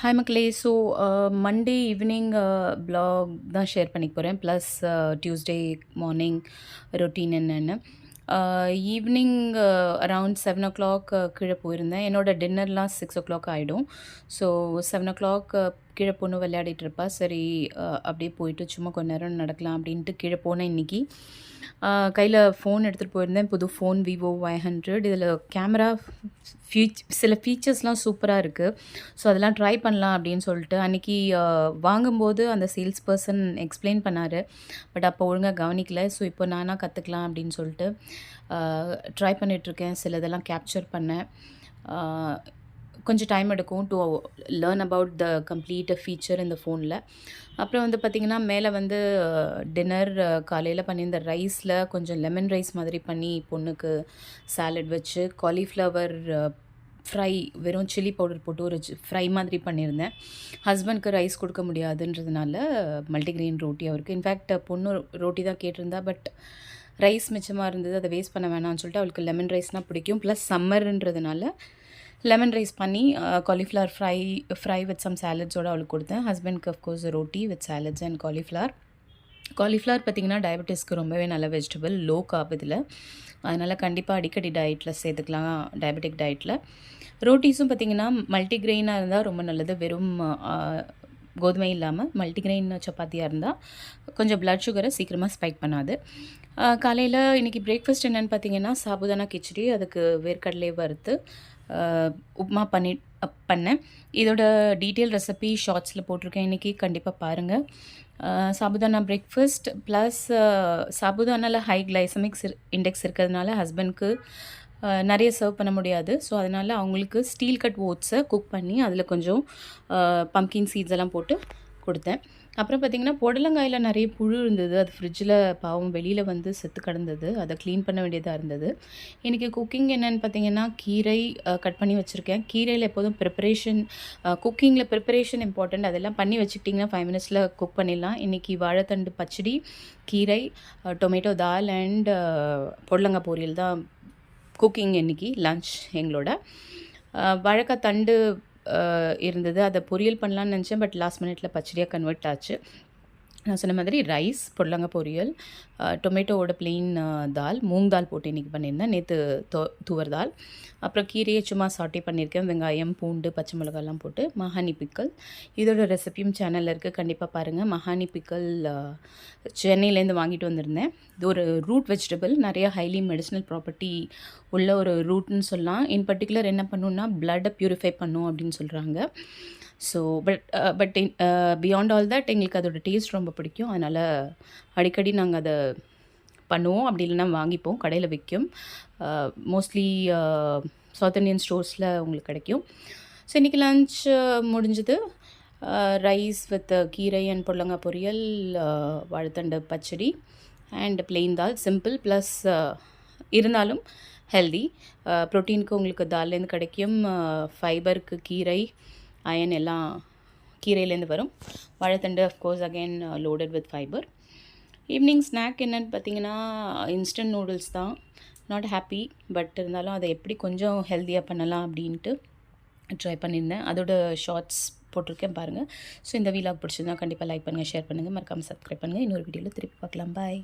Hi மக்களே. So Monday evening block தான் share பண்ணிக்க போகிறேன். ப்ளஸ் டியூஸ்டே மார்னிங் ரொட்டீன் என்னென்னு. ஈவினிங் அரவுண்ட் 7 o'clock கீழே போயிருந்தேன். என்னோடய டின்னர்லாம் 6 o'clock ஆகிடும். ஸோ 7 o'clock கீழே பொண்ணு விளையாடிட்டு இருப்பா. சரி அப்படியே போயிட்டு சும்மா கொஞ்ச நேரம் நடக்கலாம் அப்படின்ட்டு கீழே போனேன் இன்றைக்கி. கையில் ஃபோன் எடுத்துகிட்டு போயிருந்தேன். புது ஃபோன் Vivo Y100. இதில் கேமரா சில ஃபீச்சர்ஸ்லாம் சூப்பராக இருக்குது. ஸோ அதெல்லாம் ட்ரை பண்ணலாம் அப்படின்னு சொல்லிட்டு அன்றைக்கி வாங்கும்போது அந்த சேல்ஸ் பர்சன் எக்ஸ்பிளைன் பண்ணார். பட் அப்போ ஒழுங்காக கவனிக்கல. ஸோ இப்போ நானாக கற்றுக்கலாம் அப்படின்னு சொல்லிட்டு ட்ரை பண்ணிகிட்ருக்கேன். சில இதெல்லாம் கேப்சர் பண்ணேன். கொஞ்சம் டைம் எடுக்கும் to learn about the complete feature இந்த ஃபோனில். அப்புறம் வந்து பார்த்திங்கன்னா மேலே வந்து டின்னர் காலையில் பண்ணியிருந்த ரைஸில் கொஞ்சம் லெமன் ரைஸ் மாதிரி பண்ணி பொண்ணுக்கு சாலட் வச்சு காலிஃப்ளவர் ஃப்ரை வெறும் சில்லி பவுடர் போட்டு ஒரு ஃப்ரை மாதிரி பண்ணியிருந்தேன். ஹஸ்பண்ட்க்கு ரைஸ் கொடுக்க முடியாதுன்றதுனால மல்டிக்ரெயின் ரோட்டி அவருக்கு. இன்ஃபேக்ட் பொண்ணு ரோட்டி தான் கேட்டிருந்தா. பட் ரைஸ் மிச்சமாக இருந்தது, அதை வேஸ்ட் பண்ண வேணாம்னு சொல்லிட்டு அவளுக்கு லெமன் ரைஸ்னால் பிடிக்கும். ப்ளஸ் சம்மர்ன்றதுனால லெமன் ரைஸ் பண்ணி காலிஃப்ளவர் ஃப்ரை வித் சம் சாலட்ஸோடு அவளுக்கு கொடுத்தேன். ஹஸ்பண்ட்க்கு of course roti with salads and cauliflower பார்த்திங்கன்னா டயபெட்டிஸ்க்கு ரொம்பவே நல்ல வெஜிடபிள், லோ கார்ப் இதில். அதனால் கண்டிப்பாக அடிக்கடி டயட்டில் சேர்த்துக்கலாம், டயபெட்டிக் டயட்டில். ரோட்டீஸும் பார்த்திங்கன்னா மல்டிக்ரெயினாக இருந்தால் ரொம்ப நல்லது. வெறும் கோதுமை இல்லாமல் மல்டிக்ரெயின் சப்பாத்தியாக இருந்தால் கொஞ்சம் ப்ளட் சுகரை சீக்கிரமாக ஸ்பைக் பண்ணாது. காலையில் இன்றைக்கி பிரேக்ஃபாஸ்ட் என்னென்னு பார்த்திங்கன்னா சாபுதானா கிச்சடி, அதுக்கு வேர்க்கடலை வறுத்து உப்மா பண்ணேன். இதோட டீட்டெயில் ரெசிபி ஷார்ட்ஸில் போட்டிருக்கேன், இன்றைக்கி கண்டிப்பாக பாருங்கள். சாபுதானா பிரேக்ஃபாஸ்ட் ப்ளஸ் சாபுதானாவில் ஹை கிளைசமிக் இண்டெக்ஸ் இருக்கிறதுனால ஹஸ்பண்ட்க்கு நிறைய சர்வ் பண்ண முடியாது. ஸோ அதனால் அவங்களுக்கு ஸ்டீல் கட் ஓட்ஸை குக் பண்ணி அதில் கொஞ்சம் பம்கின் சீட்ஸ் எல்லாம் போட்டு கொடுத்தேன். அப்புறம் பார்த்திங்கன்னா புடலங்காயில் நிறைய புழு இருந்தது. அது ஃப்ரிட்ஜில் பாவம் வெளியில் வந்து செத்து கிடந்தது. அதை க்ளீன் பண்ண வேண்டியதாக இருந்தது. இன்றைக்கி குக்கிங் என்னென்னு பார்த்திங்கன்னா கீரை கட் பண்ணி வச்சுருக்கேன். கீரையில் எப்போதும் குக்கிங்கில் ப்ரிப்பரேஷன் இம்பார்ட்டண்ட். அதெல்லாம் பண்ணி வச்சுக்கிட்டிங்கன்னா 5 minutes குக் பண்ணிடலாம். இன்றைக்கி வாழைத்தண்டு பச்சடி, கீரை, டொமேட்டோ தால் அண்ட் புடலங்காய் பொரியல் தான் குக்கிங் இன்றைக்கி லன்ச் எங்களோட. வாழைக்காய் தண்டு இருந்தது, அதை பொரியல் பண்ணலான்னு நினச்சேன். பட் லாஸ்ட் மினிட்ல பச்சடியாக கன்வெர்ட் ஆச்சு. நான் சொன்ன மாதிரி ரைஸ், புடலங்காய் பொரியல், டொமேட்டோவோட பிளெயின் தால், மூங் தால் போட்டு இன்றைக்கி பண்ணியிருந்தேன். நேற்று துவர் தால். அப்புறம் கீரையை சும்மா சாட்டே பண்ணியிருக்கேன். வெங்காயம், பூண்டு, பச்சை மிளகாலாம் போட்டு. மஹானி பிக்கல், இதோட ரெசிபியும் சேனலில் இருக்குது, கண்டிப்பாக பாருங்கள். மஹானி பிக்கல் சென்னையிலேருந்து வாங்கிட்டு வந்திருந்தேன். இது ஒரு ரூட் வெஜிடபிள், நிறைய ஹைலி மெடிசினல் ப்ராப்பர்ட்டி உள்ள ஒரு ரூட்னு சொல்லலாம். இன் பர்டிகுலர் என்ன பண்ணுன்னா பிளட்டை ப்யூரிஃபை பண்ணும் அப்படின்னு சொல்கிறாங்க. So but beyond all that எங்களுக்கு அதோட டேஸ்ட் ரொம்ப பிடிக்கும். அதனால் அடிக்கடி நாங்கள் அதை பண்ணுவோம். அப்படி இல்லைன்னா வாங்கிப்போம், கடையில் விற்கும். மோஸ்ட்லி சவுத் இண்டியன் ஸ்டோர்ஸில் உங்களுக்கு கிடைக்கும். ஸோ இன்றைக்கி லன்ச் முடிஞ்சது. ரைஸ் வித் கீரை அண்ட் புடலங்காய் பொரியல், வாழைத்தண்டு பச்சடி and plain dal. Simple plus இருந்தாலும் ஹெல்தி. ப்ரோட்டீனுக்கு உங்களுக்கு தால்லேருந்து கிடைக்கும். ஃபைபருக்கு கீரை, அயன் எல்லாம் கீரையிலேருந்து வரும். வாழைத்தண்டு of course again loaded with fibre. Evening snack என்னென்னு பார்த்தீங்கன்னா இன்ஸ்டன்ட் நூடுல்ஸ் தான். நாட் ஹாப்பி, பட் இருந்தாலும் அதை எப்படி கொஞ்சம் ஹெல்த்தியாக பண்ணலாம் அப்படின்ட்டு ட்ரை பண்ணியிருந்தேன். அதோட ஷார்ட்ஸ் போட்டிருக்கேன் பாருங்கள். ஸோ இந்த வீலாக் பிடிச்சிருந்தா கண்டிப்பாக லைக் பண்ணுங்கள், ஷேர் பண்ணுங்கள், மறக்காமல் சப்ஸ்கிரைப் பண்ணுங்கள். இன்னொரு வீடியோவில் திருப்பி பார்க்கலாம். பாய்.